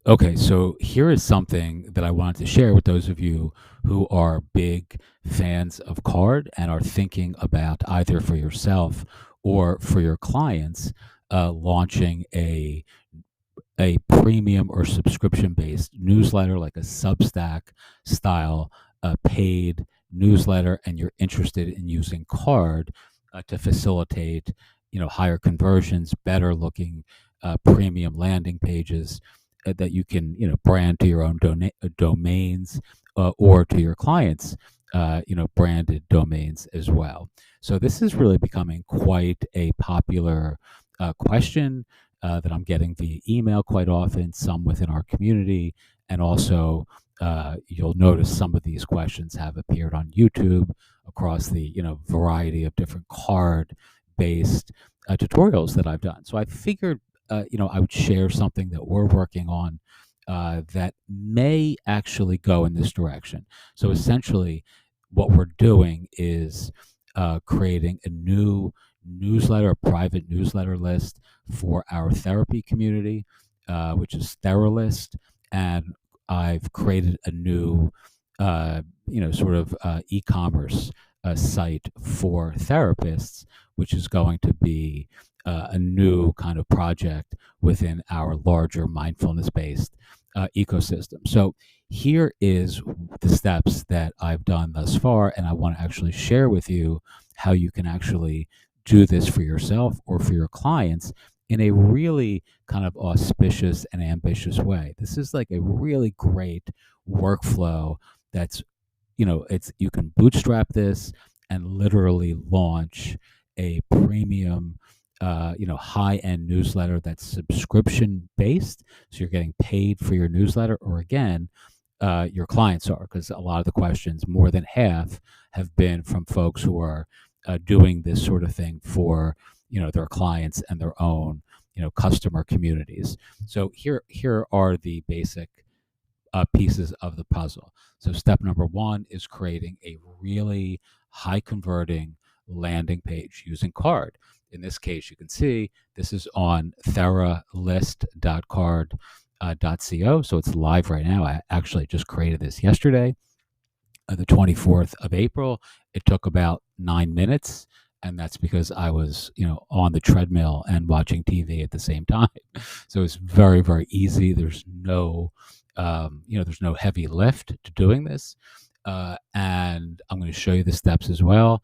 Okay, so here is something that I wanted to share with those of you who are big fans of card and are thinking about either for yourself or for your clients launching a premium or subscription based newsletter like a Substack style paid newsletter, and you're interested in using card to facilitate higher conversions, better looking premium landing pages that you can brand to your own domains or to your clients branded domains as well. So this is really becoming quite a popular question that I'm getting via email quite often, some within our community, and also you'll notice some of these questions have appeared on YouTube across the variety of different card-based tutorials that I've done. So I figured I would share something that we're working on that may actually go in this direction. So essentially, what we're doing is creating a new newsletter, a private newsletter list for our therapy community, which is Theralist, and I've created a new, sort of e-commerce site for therapists, which is going to be a new kind of project within our larger mindfulness-based ecosystem. So here is the steps that I've done thus far, and I want to actually share with you how you can actually do this for yourself or for your clients in a really kind of auspicious and ambitious way. This is like a really great workflow that's, it's you can bootstrap this and literally launch a premium high-end newsletter that's subscription based. So you're getting paid for your newsletter, or again, your clients are, because a lot of the questions, more than half, have been from folks who are doing this sort of thing for their clients and their own customer communities. So here are the basic pieces of the puzzle. So step number one is creating a really high converting landing page using card. In this case, you can see this is on theralist.card.co. So it's live right now. I actually just created this yesterday, the 24th of April. It took about 9 minutes. And that's because I was, on the treadmill and watching TV at the same time. So it's very, very easy. There's no heavy lift to doing this. And I'm going to show you the steps as well.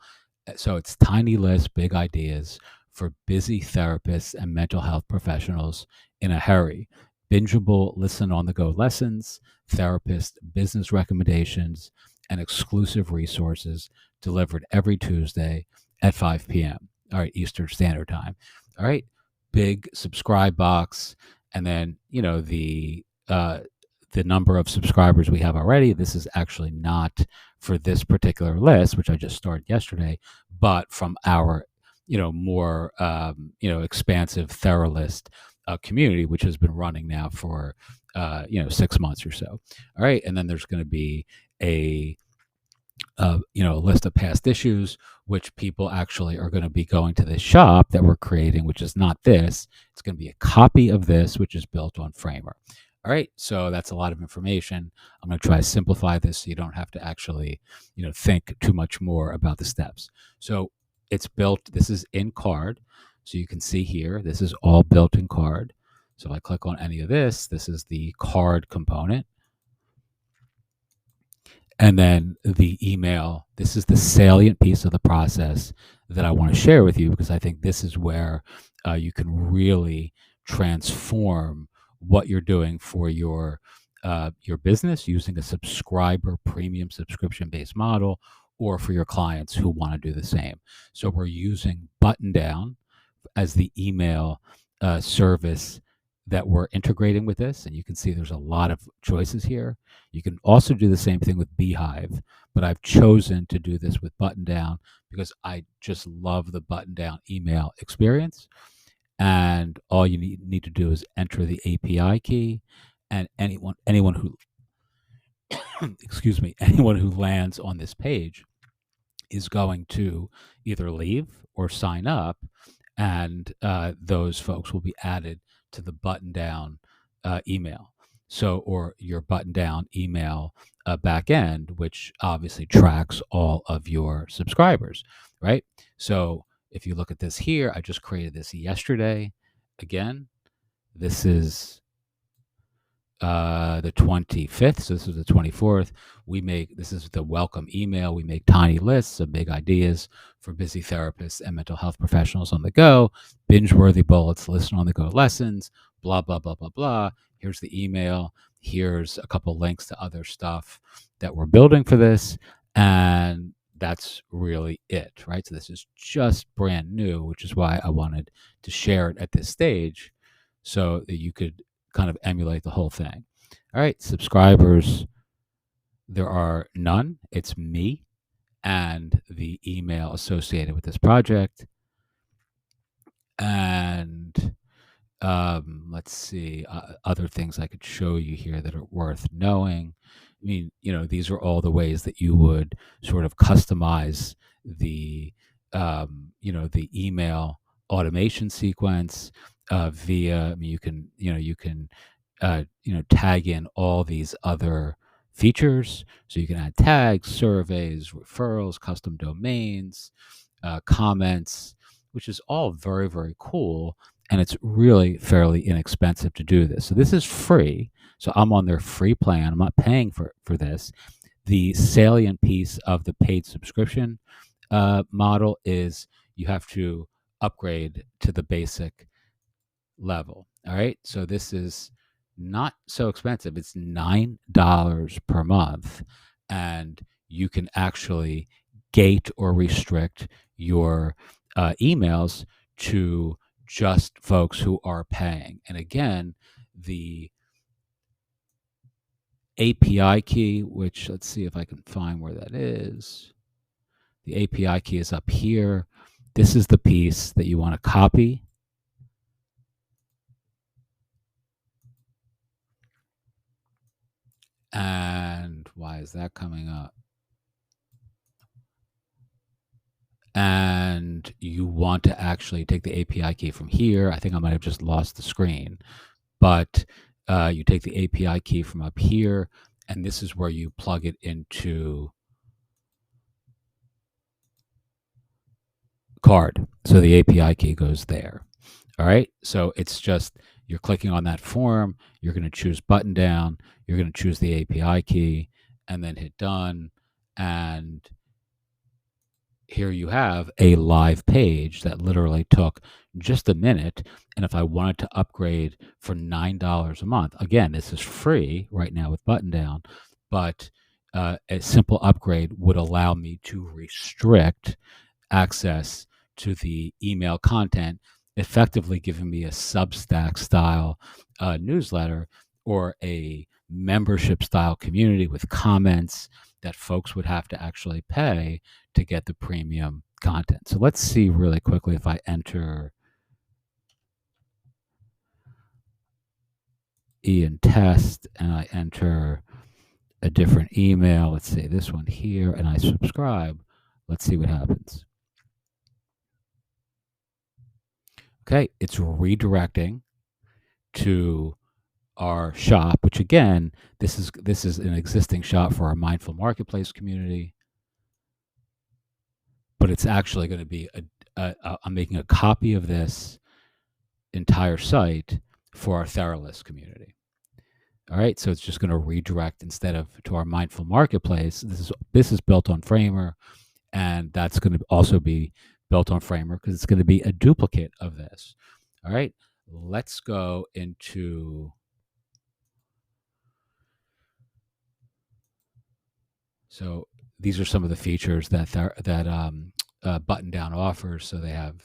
So it's tiny lists, big ideas for busy therapists and mental health professionals in a hurry. Bingeable listen on the go lessons, therapist business recommendations, and exclusive resources delivered every Tuesday at 5 p.m. All right, Eastern Standard Time. All right, big subscribe box, and then the number of subscribers we have already. This is actually not for this particular list, which I just started yesterday, but from our more expansive Theralist community, which has been running now for 6 months or so. All right, and then there's going to be a a list of past issues, which people actually are going to be going to this shop that we're creating, which is not this. It's going to be a copy of this, which is built on Framer. All right, so that's a lot of information. I'm going to try to simplify this so you don't have to actually, think too much more about the steps. So it's built. This is in Card, so you can see here. This is all built in Card. So if I click on any of this, this is the Card component. And then the email, this is the salient piece of the process that I want to share with you, because I think this is where you can really transform what you're doing for your business using a subscriber premium subscription based model, or for your clients who want to do the same. So we're using Button Down as the email service that we're integrating with this. And you can see there's a lot of choices here. You can also do the same thing with Beehive, but I've chosen to do this with Button Down because I just love the Button Down email experience. And all you need to do is enter the API key, and anyone who excuse me, anyone who lands on this page is going to either leave or sign up, and those folks will be added to the Button Down email. So, or your button down email back end, which obviously tracks all of your subscribers, right? So, if you look at this here, I just created this yesterday. Again, this is the 25th. So this is the 24th. This is the welcome email. We make tiny lists of big ideas for busy therapists and mental health professionals on the go, binge worthy bullets, listen on the go lessons, blah, blah, blah, blah, blah. Here's the email. Here's a couple links to other stuff that we're building for this. And that's really it, right? So this is just brand new, which is why I wanted to share it at this stage so that you could kind of emulate the whole thing. All right, subscribers, there are none. It's me and the email associated with this project. And let's see, other things I could show you here that are worth knowing. I mean, these are all the ways that you would sort of customize the, the email automation sequence via. I mean, you can tag in all these other features. So you can add tags, surveys, referrals, custom domains, comments, which is all very, very cool. And it's really fairly inexpensive to do this. So this is free. So I'm on their free plan. I'm not paying for this. The salient piece of the paid subscription model is you have to upgrade to the basic level. All right. So this is not so expensive. It's $9 per month. And you can actually gate or restrict your emails to just folks who are paying. And again, the API key, which let's see if I can find where that is. The API key is up here. This is the piece that you want to copy. And why is that coming up? And you want to actually take the API key from here. I think I might have just lost the screen, but you take the API key from up here, and this is where you plug it into Carrd. So the API key goes there. All right. So it's just you're clicking on that form, you're going to choose button down, you're going to choose the API key, and then hit done. And here you have a live page that literally took just a minute. And if I wanted to upgrade for $9 a month, again, this is free right now with button down, but a simple upgrade would allow me to restrict access to the email content, effectively giving me a Substack style newsletter or a membership style community with comments that folks would have to actually pay to get the premium content. So let's see really quickly if I enter Ian Test and I enter a different email. Let's say this one here, and I subscribe. Let's see what happens. Okay, it's redirecting to our shop, which again, this is an existing shop for our Mindful Marketplace community, but it's actually going to be I'm making a copy of this entire site for our Theralist community. All right, so it's just going to redirect instead of to our Mindful Marketplace. This is built on Framer, and that's going to also be built on Framer because it's going to be a duplicate of this. All right, let's go into. So these are some of the features that Button Down offers. So they have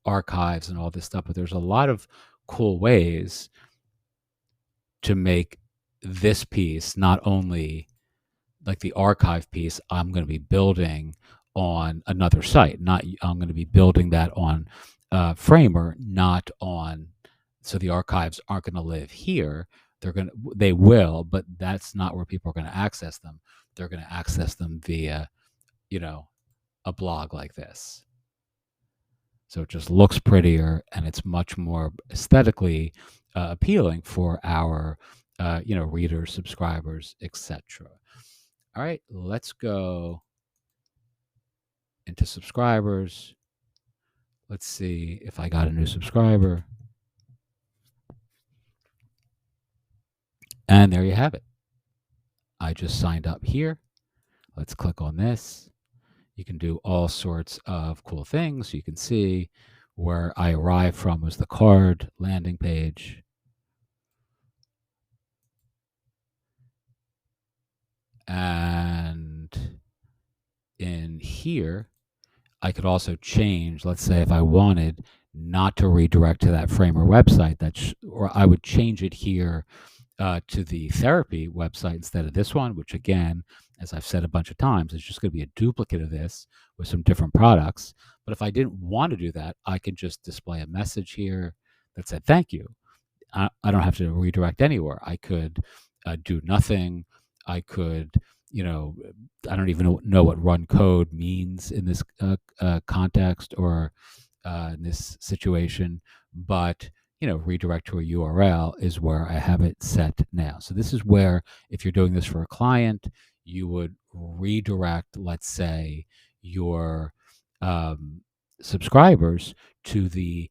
archives and all this stuff, but there's a lot of cool ways to make this piece not only like the archive piece. I'm going to be building on another site. I'm going to be building that on Framer, not on. So the archives aren't going to live here. They will, but that's not where people are going to access them. They're going to access them via, a blog like this. So it just looks prettier and it's much more aesthetically appealing for our readers, subscribers, etc. All right, let's go into subscribers. Let's see if I got a new subscriber. And there you have it. I just signed up here. Let's click on this. You can do all sorts of cool things. You can see where I arrived from was the card landing page. And in here, I could also change, let's say if I wanted not to redirect to that Framer website, or I would change it here to the therapy website instead of this one, which again, as I've said a bunch of times, is just going to be a duplicate of this with some different products. But if I didn't want to do that, I could just display a message here that said, thank you. I don't have to redirect anywhere. I could do nothing. I could, I don't even know what run code means in this context or in this situation, but redirect to a URL is where I have it set now. So this is where, if you're doing this for a client, you would redirect, let's say, your subscribers to the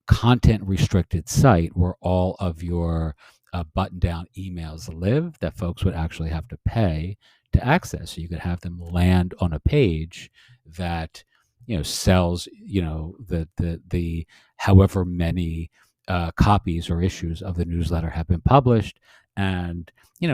content restricted site where all of your button down emails live that folks would actually have to pay to access. So you could have them land on a page that sells the however many copies or issues of the newsletter have been published, and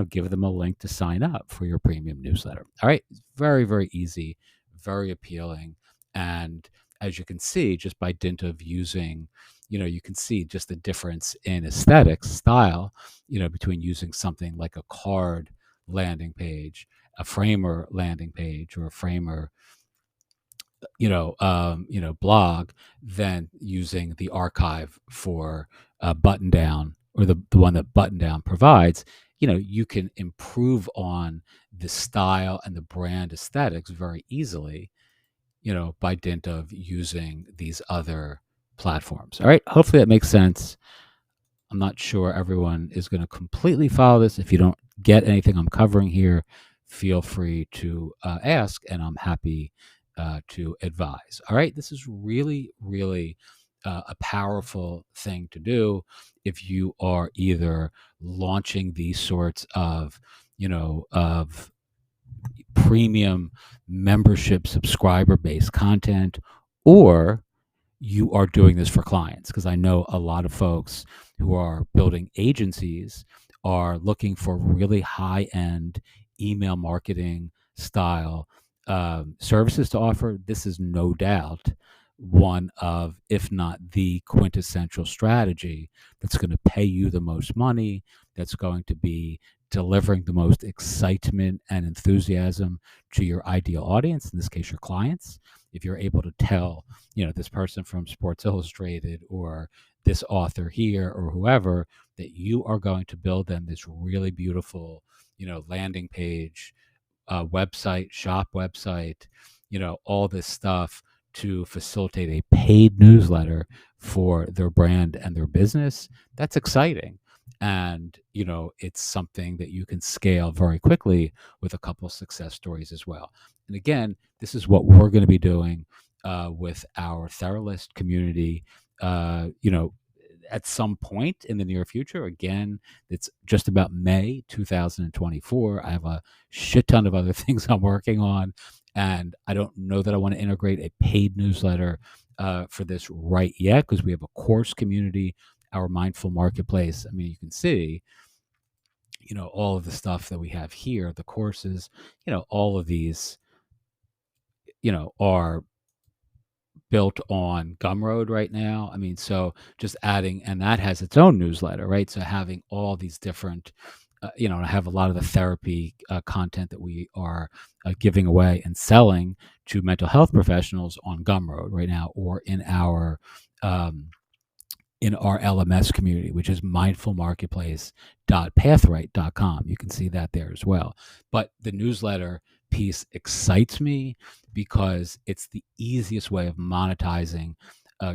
give them a link to sign up for your premium newsletter. All right, very, very easy, very appealing. And as you can see, just by dint of using, you can see just the difference in aesthetics, style, between using something like a card landing page, a Framer landing page, or a Framer, blog, than using the archive for button down, or the one that button down provides. You can improve on the style and the brand aesthetics very easily, by dint of using these other platforms. All right. Hopefully that makes sense. I'm not sure everyone is going to completely follow this. If you don't get anything I'm covering here, feel free to ask, and I'm happy to advise. All right. This is really, really a powerful thing to do if you are either launching these sorts of, of premium membership subscriber based content, or you are doing this for clients. Because I know a lot of folks who are building agencies are looking for really high end email marketing style services to offer. This is no doubt one of, if not the quintessential strategy that's going to pay you the most money, that's going to be delivering the most excitement and enthusiasm to your ideal audience, in this case, your clients. If you're able to tell, this person from Sports Illustrated or this author here or whoever, that you are going to build them this really beautiful, landing page, website, shop website, all this stuff to facilitate a paid newsletter for their brand and their business, that's exciting. And, it's something that you can scale very quickly with a couple of success stories as well. And again, this is what we're going to be doing with our Theralist community, at some point in the near future. Again, it's just about May 2024. I have a shit ton of other things I'm working on, and I don't know that I want to integrate a paid newsletter for this right yet, because we have a course community, our Mindful Marketplace. I mean, you can see, all of the stuff that we have here, the courses, all of these, are built on Gumroad right now. I mean, so just adding, and that has its own newsletter, right? So having all these different, I have a lot of the therapy content that we are giving away and selling to mental health professionals on Gumroad right now, or in our LMS community, which is mindfulmarketplace.pathright.com. You can see that there as well. But the newsletter piece excites me because it's the easiest way of monetizing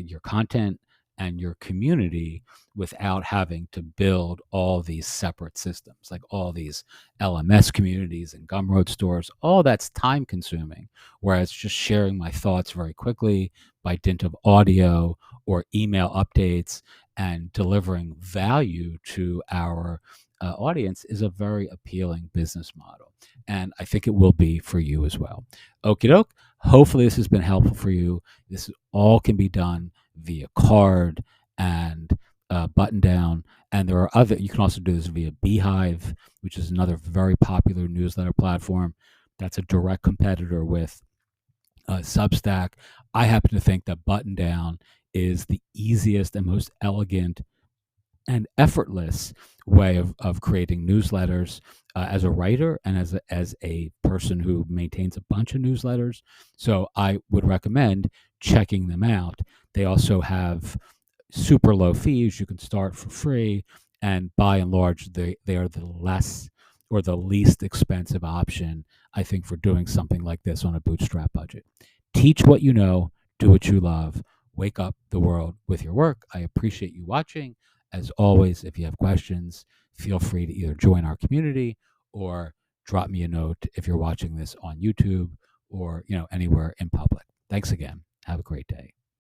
your content and your community without having to build all these separate systems, like all these LMS communities and Gumroad stores. All that's time consuming. Whereas just sharing my thoughts very quickly by dint of audio or email updates and delivering value to our audience is a very appealing business model. And I think it will be for you as well. Okie doke. Hopefully, this has been helpful for you. This all can be done via card and button down. And there are other, you can also do this via Beehive, which is another very popular newsletter platform. That's a direct competitor with Substack. I happen to think that button down is the easiest and most elegant and effortless way of creating newsletters as a writer and as a person who maintains a bunch of newsletters. So I would recommend checking them out. They also have super low fees. You can start for free. And by and large, they are the less or the least expensive option, I think, for doing something like this on a bootstrap budget. Teach what you know, do what you love, wake up the world with your work. I appreciate you watching. As always, if you have questions, feel free to either join our community or drop me a note if you're watching this on YouTube or anywhere in public. Thanks again. Have a great day.